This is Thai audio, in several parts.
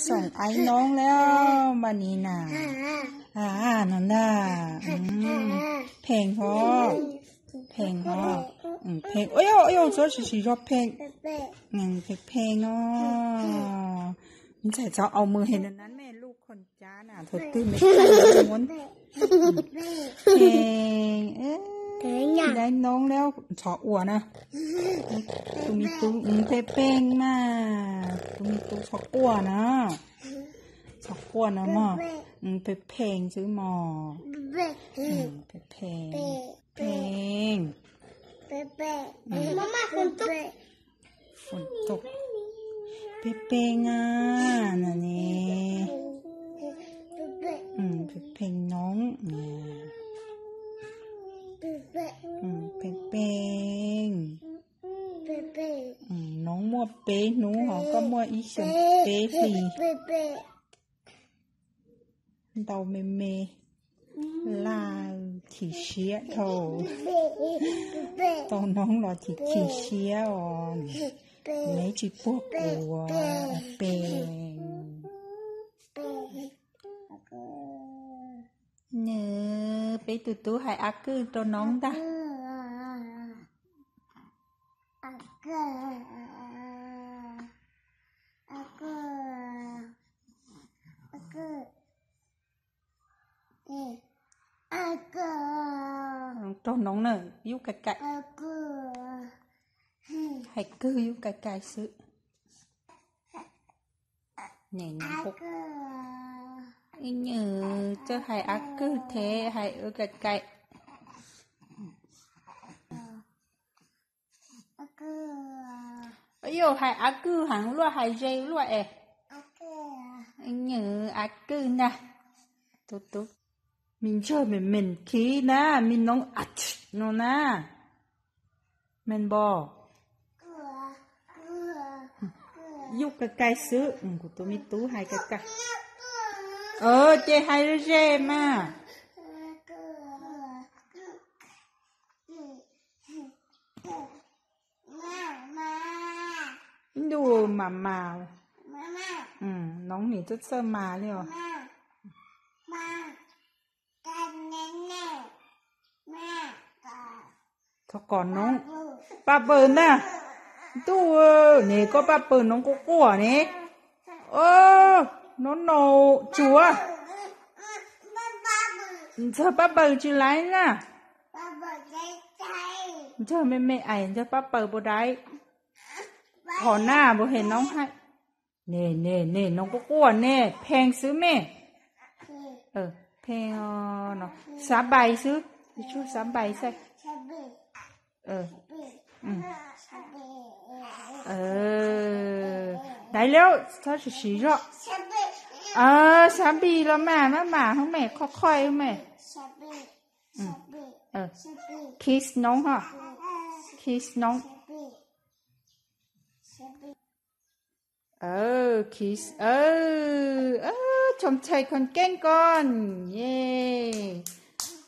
ส่งไอ้น้องแล้วมานี่น่ะนั่นน่ะเพลงพอเพลงพอเพลงโอ้ย这是รอบเพลงเพลงเนาะมันใส่จะเอามือเห็นนั้นแม่ลูกคนจ้าน่ะเธอตื่นไม่ตื่นม้วนเพลงได้น้องแล้วชออ้วนนะตุ้มีตุ้เพลงมาตุ้มีตุ้ชออ้วนนะชออ้วนนะหมอเพลงซื้อหมอเพลงมาม่าฝนตกเพลงนั่นนี่เพลงน้องเพลงน้องมัวเป๊ะหนูหอก็มัวอีเฉินเป๊ะสิเดาเมลาถีเชียโถตอนน้องรอถีเชียอ่อนไม่จีพวกกลัวเป็นเนื้อไปตู้ให้อากือตัวน้องด่ะตัวน้องเนยยุกไก่ให้กือยุกไก่ซื้อเนี่ยน้องพกไอ้เนื้อจะให้อากือเทให้ไก่ôi dồi hai á cư hẳn luôn hai dây luôn ê anh nhớ á cư nè tốt mình chơi mình khí na mình nóng nó na mình bò giúp cái sữa của tôi mi tú hai cái chơi hai dây màดูมาน้องหนีจะเสมาเลยเหรอถ้าก่อนน้องป้าเปิดน่ะตู้เนี่ยก็ป้าเปิดน้องก็กลัวเนี่ยน้องโนจัวเธอป้าเปิดจีไรน่ะเธอไม่ไอ้เธอป้าเปิดบ่ได้ขอหน้าบ่เห็นน้องให้เน่น้องก็กลัวเน่แพงซื้อแม่แพงเนาะ3 ใบซื้อช่วย3 ใบใส่ได้แล้วถ้าจะสีรอ3 ปีแล้วมาของแม่ค่อยๆแม่คิสน้องฮะคิสน้องคิสชมชัยคนเก่งก่อนเย่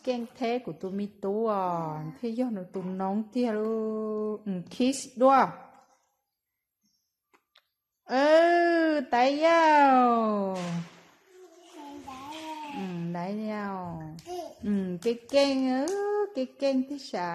เก่งแท้กูตัวมีตัวที่ย้อนตัวน้องเตี้ยลูคิสด้วยตายยาวได้ยาวเก่งที่สา